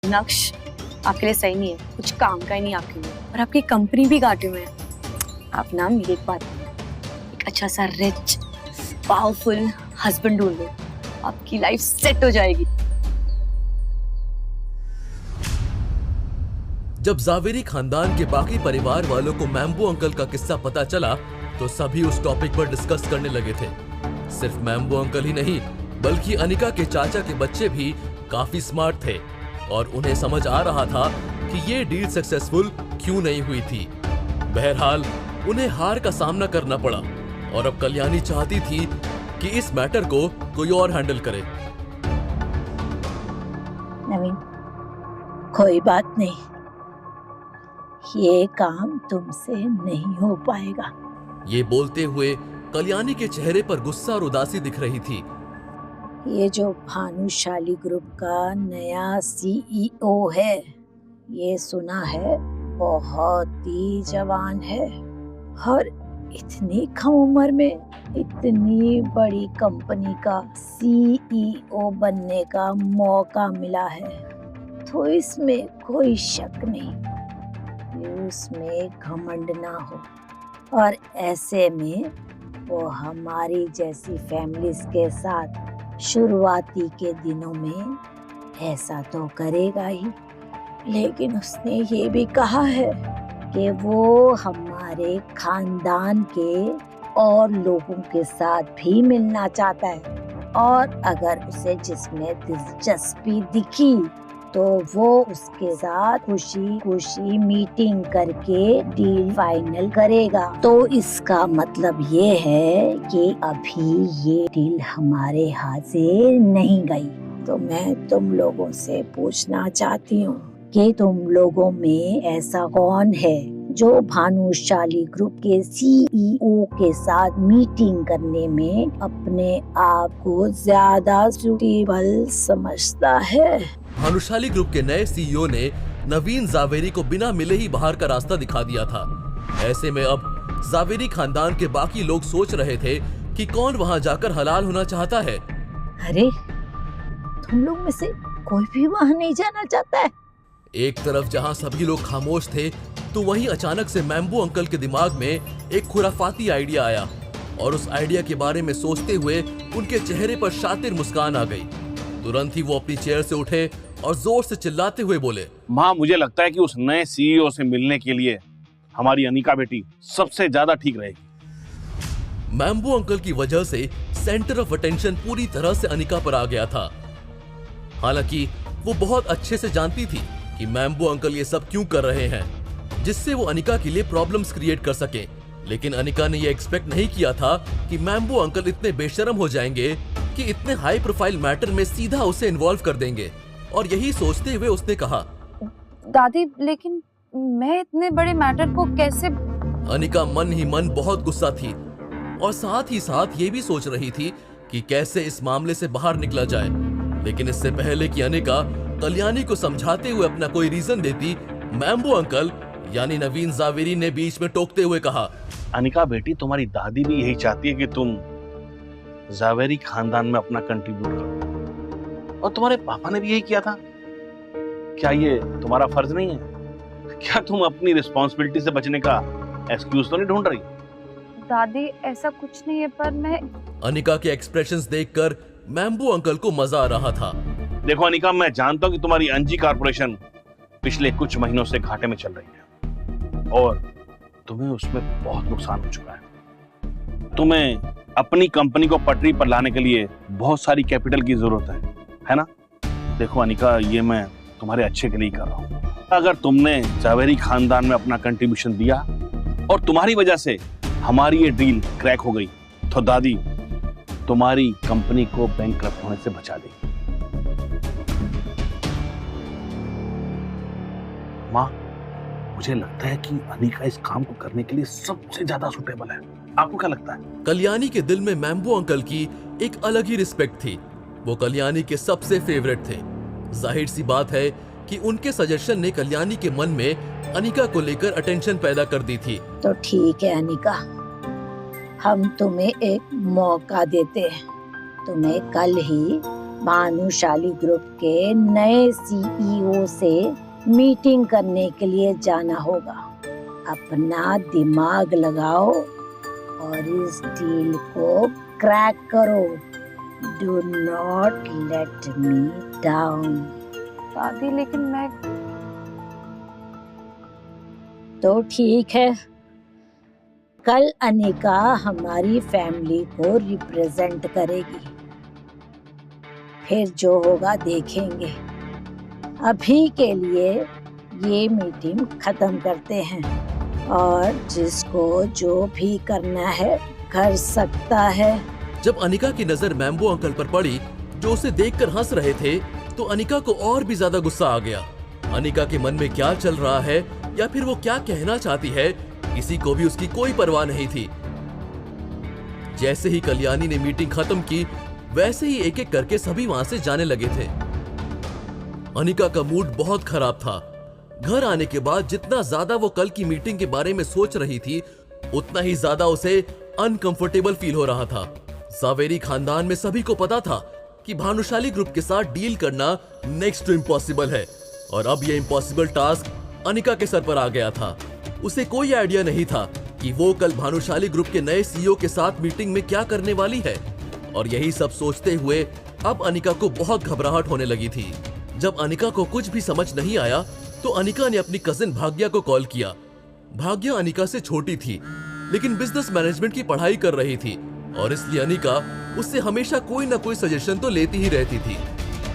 मीनाक्ष आपके लिए सही नहीं है, कुछ काम का ही नहीं आपके लिए, और आपकी कंपनी भी घाटे में है। आप ना मेरी एक बात, एक अच्छा सा रिच पावरफुल हस्बैंड ढूंढ लो, आपकी लाइफ सेट हो जाएगी। जब जावेरी खानदान के बाकी परिवार वालों को मैम्बो अंकल का किस्सा पता चला तो सभी उस टॉपिक पर डिस्कस करने लगे थे। सिर्फ मैम्बो अंकल ही नहीं बल्कि अनिका के चाचा के बच्चे भी काफी स्मार्ट थे और उन्हें समझ आ रहा था कि ये डील सक्सेसफुल क्यों नहीं हुई थी। बहरहाल उन्हें हार का सामना करना पड़ा और अब कल्याणी चाहती थी कि इस मैटर को कोई और हैंडल करे। नवीन, कोई बात नहीं, ये काम तुमसे नहीं हो पाएगा। ये बोलते हुए कल्याणी के चेहरे पर गुस्सा और उदासी दिख रही थी। ये जो भानुशाली ग्रुप का नया सीईओ है, ये सुना है बहुत ही जवान है और इतनी कम उम्र में इतनी बड़ी कंपनी का सीईओ बनने का मौका मिला है, तो इसमें कोई शक नहीं कि उसमें घमंड ना हो। और ऐसे में वो हमारी जैसी फैमिलीज के साथ शुरुआती के दिनों में ऐसा तो करेगा ही, लेकिन उसने ये भी कहा है कि वो हमारे खानदान के और लोगों के साथ भी मिलना चाहता है और अगर उसे जिसमें दिलचस्पी दिखी तो वो उसके साथ खुशी खुशी मीटिंग करके डील फाइनल करेगा। तो इसका मतलब ये है कि अभी ये डील हमारे हाथ से नहीं गई। तो मैं तुम लोगों से पूछना चाहती हूँ कि तुम लोगों में ऐसा कौन है जो भानुशाली ग्रुप के सीईओ के साथ मीटिंग करने में अपने आप को ज्यादा सूटेबल समझता है। भानुशाली ग्रुप के नए सीईओ ने नवीन जावेरी को बिना मिले ही बाहर का रास्ता दिखा दिया था। ऐसे में अब जावेरी खानदान के बाकी लोग सोच रहे थे कि कौन वहां जाकर हलाल होना चाहता है। अरे, तुम लोग में से कोई भी वहां नहीं जाना चाहता है? एक तरफ जहां सभी लोग खामोश थे तो वहीं अचानक से मैम्बो अंकल के दिमाग में एक खुराफाती आइडिया आया और उस आइडिया के बारे में सोचते हुए उनके चेहरे पर शातिर मुस्कान आ गई। तुरंत ही वो अपनी चेयर से उठे और जोर से चिल्लाते हुए बोले, माँ, मुझे लगता है कि उस नए सीईओ से मिलने के लिए हमारी अनिका बेटी सबसे ज्यादा ठीक रहेगी। मैम्बो अंकल की वजह से सेंटर ऑफ अटेंशन पूरी तरह से अनिका पर आ गया था। हालांकि वो बहुत अच्छे से जानती थी कि मैम्बो अंकल ये सब क्यों कर रहे हैं, जिससे वो अनिका के लिए प्रॉब्लम्स क्रिएट कर सके। लेकिन अनिका ने ये एक्सपेक्ट नहीं किया था कि मैम्बो अंकल इतने बेशर्म हो जाएंगे कि इतने हाई प्रोफाइल मैटर में सीधा उसे इन्वॉल्व कर देंगे। और यही सोचते हुए उसने कहा, दादी, लेकिन मैं इतने बड़े मैटर को कैसे। अनिका मन ही मन बहुत गुस्सा थी और साथ ही साथ ये भी सोच रही थी कि कैसे इस मामले से बाहर निकला जाए। लेकिन इससे पहले कि अनिका कल्याणी को समझाते हुए अपना कोई रीजन देती, मैम्बो अंकल यानी नवीन जावेरी ने बीच में टोकते हुए कहा, अनिका बेटी, तुम्हारी दादी भी यही चाहती है कि तुम जावेरी खानदान में अपना कंट्रीब्यूट करो और तुम्हारे पापा ने भी यही किया था। क्या ये तुम्हारा फर्ज नहीं है? क्या तुम अपनी रिस्पॉन्सिबिलिटी से बचने का एक्सक्यूज तो नहीं ढूंढ रही? दादी, ऐसा कुछ नहीं है, पर मैं। अनिका के एक्सप्रेशंस देखकर मैम्बो अंकल को मजा आ रहा था। देखो अनिका, मैं जानता हूँ कि तुम्हारी अंजी कॉर्पोरेशन पिछले कुछ महीनों से घाटे में चल रही है और तुम्हें उसमें बहुत नुकसान हो चुका है। तुम्हें अपनी कंपनी को पटरी पर लाने के लिए बहुत सारी कैपिटल की जरूरत है ना? देखो अनिका, ये मैं तुम्हारे अच्छे के लिए कर रहा हूँ। अगर तुमने जावेरी खानदान में अपना कंट्रीब्यूशन दिया और तुम्हारी वजह से हमारी ये डील क्रैक हो गई तो दादी तुम्हारी कंपनी को बैंकक्रप्ट होने से बचा देगी। माँ, मुझे लगता है कि अनिका इस काम को करने के लिए सबसे ज्यादा सुटेबल है। आपको क्या लगता है? कल्याणी के दिल में मैम्बो अंकल की एक अलग ही रिस्पेक्ट थी। वो कल्याणी के सबसे फेवरेट थे। जाहिर सी बात है कि उनके सजेशन ने कल्याणी के मन में अनिका को लेकर अटेंशन पैदा कर दी थी। तो ठीक है अनिका, हम तुम्हें एक मौका देते हैं। तुम्हें कल ही भानुशाली ग्रुप के नए सीईओ से मीटिंग करने के लिए जाना होगा। अपना दिमाग लगाओ और इस डील को क्रैक करो। Do not let me down. दादी लेकिन मैं तो ठीक है, कल अनिका हमारी फैमिली को रिप्रेजेंट करेगी, फिर जो होगा देखेंगे। अभी के लिए ये मीटिंग खत्म करते हैं और जिसको जो भी करना है कर सकता है। जब अनिका की नजर मैम्बो अंकल पर पड़ी जो उसे देखकर हंस रहे थे, तो अनिका को और भी ज्यादा गुस्सा आ गया। अनिका के मन में क्या चल रहा है या फिर वो क्या कहना चाहती है, किसी को भी उसकी कोई परवाह नहीं थी। जैसे ही कल्याणी ने मीटिंग खत्म की, वैसे ही एक एक करके सभी वहां से जाने लगे थे। अनिका का मूड बहुत खराब था। घर आने के बाद जितना ज्यादा वो कल की मीटिंग के बारे में सोच रही थी, उतना ही ज्यादा उसे अनकंफर्टेबल फील हो रहा था। जावेरी खानदान में सभी को पता था कि भानुशाली ग्रुप के साथ डील करना नेक्स्ट टू इम्पॉसिबल है, और अब ये इम्पॉसिबल टास्क अनिका के सर पर आ गया था। उसे कोई आइडिया नहीं था कि वो कल भानुशाली ग्रुप के नए सीईओ के साथ मीटिंग में क्या करने वाली है, और यही सब सोचते हुए अब अनिका को बहुत घबराहट होने लगी थी। जब अनिका को कुछ भी समझ नहीं आया, तो अनिका ने अपनी कजिन भाग्या को कॉल किया। भाग्या अनिका से छोटी थी, लेकिन बिजनेस मैनेजमेंट की पढ़ाई कर रही थी, और इसलिए अनिका उससे हमेशा कोई ना कोई सजेशन तो लेती ही रहती थी।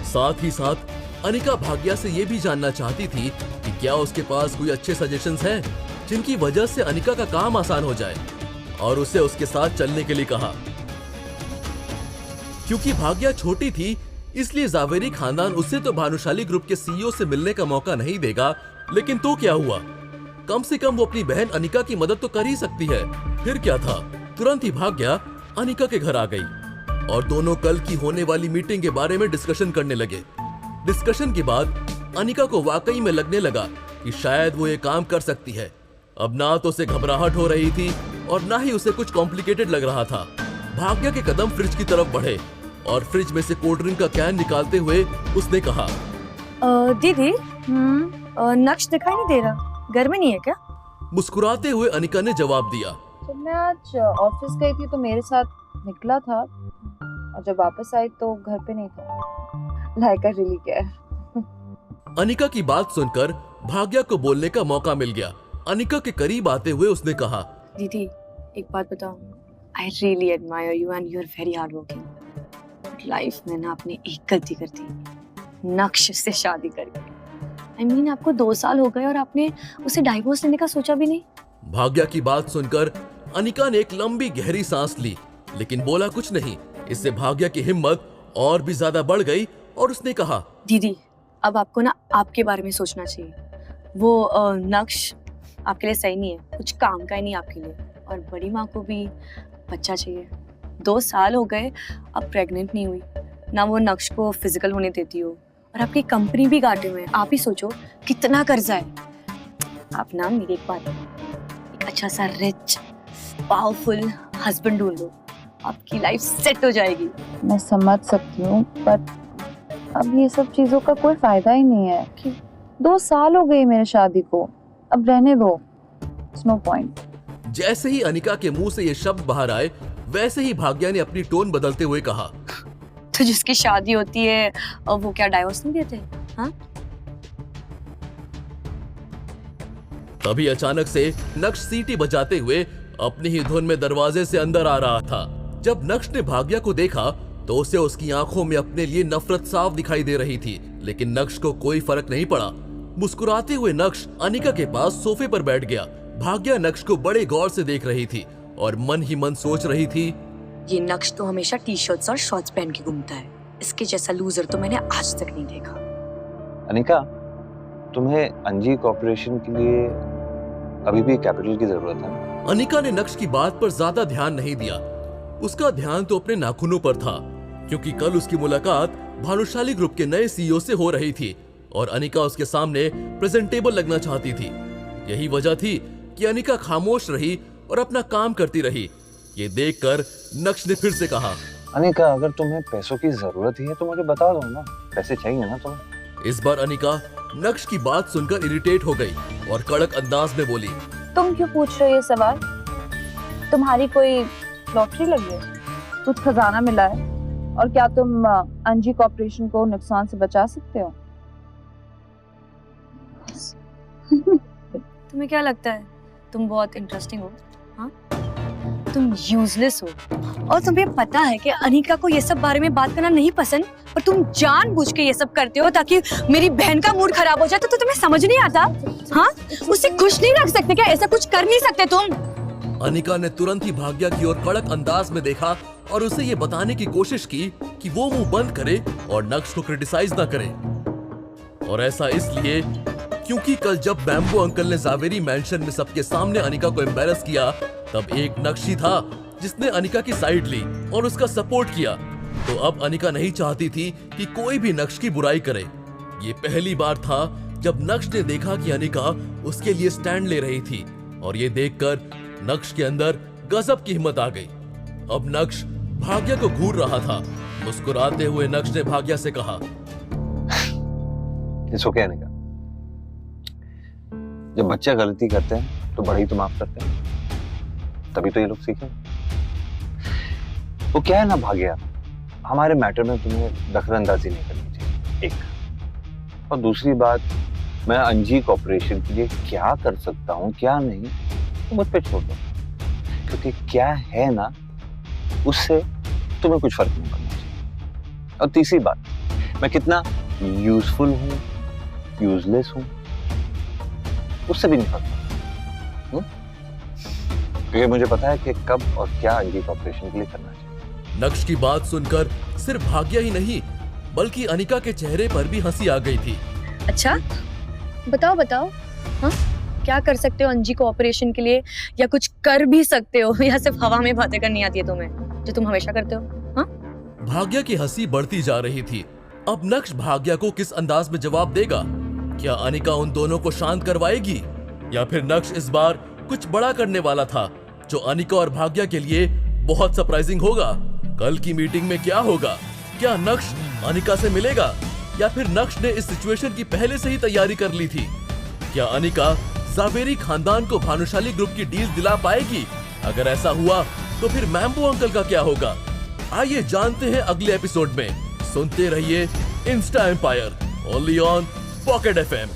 साथ ही साथ अनिका भाग्या से ये भी जानना चाहती थी कि क्या उसके पास कोई अच्छे सजेशंस हैं जिनकी वजह से अनिका का काम आसान हो जाए, और उसे उसके साथ चलने के लिए कहा। क्योंकि भाग्या छोटी थी, इसलिए जावेरी खानदान उसे तो भानुशाली ग्रुप के सीईओ से मिलने का मौका नहीं देगा, लेकिन तो क्या हुआ, कम से कम वो अपनी बहन अनिका की मदद तो कर ही सकती है। फिर क्या था, तुरंत ही भाग्या अनिका के घर आ गई और दोनों कल की होने वाली मीटिंग के बारे में डिस्कशन करने लगे। डिस्कशन के बाद अनिका को वाकई में लगने लगा कि शायद वो ये काम कर सकती है। अब ना तो उसे घबराहट हो रही थी और ना ही उसे कुछ कॉम्प्लिकेटेड लग रहा था। भाग्या के कदम फ्रिज की तरफ बढ़े और फ्रिज में से कोल्ड ड्रिंक का कैन निकालते हुए उसने कहा, दीदी नक्श दिखाई नहीं दे रहा, घर में नहीं है क्या? मुस्कुराते हुए अनिका ने जवाब दिया, जब मैं आज ऑफिस गई थी तो मेरे साथ निकला था, और जब वापस आई तो घर पे नहीं था। Like I really care. Anika की बात सुनकर भाग्या को बोलने का मौका मिल गया। अनिका के करीब आते हुए उसने कहा, दीदी एक बात बताओ, I really admire you and you are very hard working. Life में ना आपने एक गलती कर दी, नक्श से शादी करके। I mean, आपको 2 साल हो गए और आपने उसे डाइवोर्स लेने का सोचा भी नहीं। भाग्या की बात सुनकर अनिका ने एक लंबी गहरी सांस ली, लेकिन बोला कुछ नहीं। इससे भाग्या की हिम्मत और भी ज्यादा बढ़ गई और उसने कहा, दीदी अब आपको ना आपके बारे में सोचना चाहिए। वो नक्श आपके लिए सही नहीं है, कुछ काम का ही नहीं आपके लिए, और बड़ी माँ को भी बच्चा चाहिए। 2 साल हो गए, अब प्रेग्नेंट नहीं हुई, ना वो नक्श को फिजिकल होने देती हो, और आपकी कंपनी भी घाटे में है। आप ही सोचो कितना कर्जा है। आप ना मेरी एक बात, एक अच्छा सा रिच पावरफुल हस्बैंड ढूंढ लो, आपकी लाइफ सेट हो जाएगी। मैं समझ सकती हूँ, पर अब ये सब चीजों का कोई फायदा ही नहीं है। 2 साल हो गए मेरे शादी को, अब रहने दो, इट्स नो पॉइंट। जैसे ही अनिका के मुंह से ये शब्द बाहर आए, वैसे ही भाग्या ने अपनी टोन बदलते हुए कहा, तो जिसकी शादी होती है वो क्या डाइवोर्स नहीं देते? हाँ? तभी अचानक से नक्श सीटी बजाते हुए अपनी ही धुन में दरवाजे से अंदर आ रहा था। जब नक्श ने भाग्या को देखा तो उसे उसकी आंखों में अपने लिए नफरत साफ दिखाई दे रही थी, लेकिन नक्श को कोई फर्क नहीं पड़ा। मुस्कुराते हुए नक्श अनिका के पास सोफे पर बैठ गया। भाग्या नक्श को बड़े गौर से देख रही थी और मन ही मन सोच रही थी, ये नक्श तो हमेशा टी शर्ट्स और शॉर्ट्स पहन के घूमता है, इसके जैसा लूजर तो मैंने आज तक नहीं देखा। अनिका, तुम्हें अंजी कॉर्पोरेशन के लिए अभी भी कैपिटल की जरूरत है? अनिका ने नक्श की बात पर ज्यादा ध्यान नहीं दिया। उसका ध्यान तो अपने नाखूनों पर था, क्योंकि कल उसकी मुलाकात भानुशाली ग्रुप के नए सीईओ से हो रही थी और अनिका उसके सामने प्रेजेंटेबल लगना चाहती थी। यही वजह थी कि अनिका खामोश रही और अपना काम करती रही। ये देखकर नक्श ने फिर से कहा, अनिका, अगर तुम्हें पैसों की जरूरत ही है तो मुझे बता दो ना, पैसे चाहिए ना तुम्हें। इस बार अनिका नक्श की बात सुनकर इरिटेट हो गई और कड़क अंदाज में बोली, तुम क्यों पूछ रहे हो ये सवाल? तुम्हारी कोई लॉटरी लगी है? कुछ खजाना मिला है? और क्या तुम अंजी कॉर्पोरेशन को नुकसान से बचा सकते हो? तुम्हें क्या लगता है तुम बहुत इंटरेस्टिंग हो? हाँ, तुम यूजलेस हो और तुम्हें पता है कि अनिका को ये सब बारे में बात करना नहीं पसंद, और तुम जानबूझ के ये सब करते हो ताकि मेरी बहन का मूड खराब हो जाए। तो तुम्हें समझ नहीं आता? हाँ, उसे खुश नहीं रख सकते क्या? ऐसा कुछ कर नहीं सकते तुम? अनिका ने तुरंत ही भाग्या की ओर कड़क अंदाज में देखा और उसे ये बताने की कोशिश की कि वो मुंह बंद करे और नक्श को क्रिटिसाइज ना करे। और ऐसा इसलिए क्योंकि कल जब बैम्बू अंकल ने जावेरी मैंशन में सबके सामने अनिका को एम्बैरस किया, तब एक नक्श ही था जिसने अनिका की साइड ली और उसका सपोर्ट किया। तो अब अनिका नहीं चाहती थी कि कोई भी नक्श की बुराई करे। ये पहली बार था जब नक्श ने देखा कि अनिका उसके लिए स्टैंड ले रही थी, और ये देखकर नक्श के अंदर गजब की हिम्मत आ गई। अब नक्श भाग्या को घूर रहा था। मुस्कुराते हुए नक्श ने भाग्या से कहा, इट्स ओके अनिका, जब बच्चे गलती करते हैं तो बड़े ही तो माफ करते हैं, तभी तो ये लोग सीखें। वो क्या है ना भाग्या, हमारे मैटर में तुम्हें दखलंदाजी नहीं करनी चाहिए, एक। और दूसरी बात, मैं अंजी कॉर्पोरेशन के लिए क्या कर सकता हूँ क्या नहीं तो मुझ पे छोड़ दो, क्योंकि क्या है ना उससे तुम्हें कुछ फर्क नहीं पड़ना चाहिए। और तीसरी बात, मैं कितना यूजफुल हूँ यूजलेस हूँ उससे भी नहीं फर्क पड़ता, क्योंकि मुझे पता है कि कब और क्या अंजी कॉर्पोरेशन के लिए करना चाहिए। नक्श की बात सुनकर सिर्फ भाग्या ही नहीं बल्कि अनिका के चेहरे पर भी हंसी आ गई थी। अच्छा, बताओ बताओ, हाँ, क्या कर सकते हो अंजी कॉर्पोरेशन के लिए, या कुछ कर भी सकते हो, या सिर्फ हवा में बातें करनी आती है तुम्हें जो तुम हमेशा करते हो? हाँ, भाग्या की हंसी बढ़ती जा रही थी। अब नक्श भाग्या को किस अंदाज में जवाब देगा? क्या अनिका उन दोनों को शांत करवाएगी, या फिर नक्श इस बार कुछ बड़ा करने वाला था जो अनिका और भाग्या के लिए बहुत सरप्राइजिंग होगा? कल की मीटिंग में क्या होगा? क्या नक्श अनिका से मिलेगा, या फिर नक्श ने इस सिचुएशन की पहले से ही तैयारी कर ली थी? क्या अनिका जावेरी खानदान को भानुशाली ग्रुप की डील दिला पाएगी? अगर ऐसा हुआ तो फिर मैम्बू अंकल का क्या होगा? आइए जानते हैं अगले एपिसोड में। सुनते रहिए Insta Empire, only on pocket FM।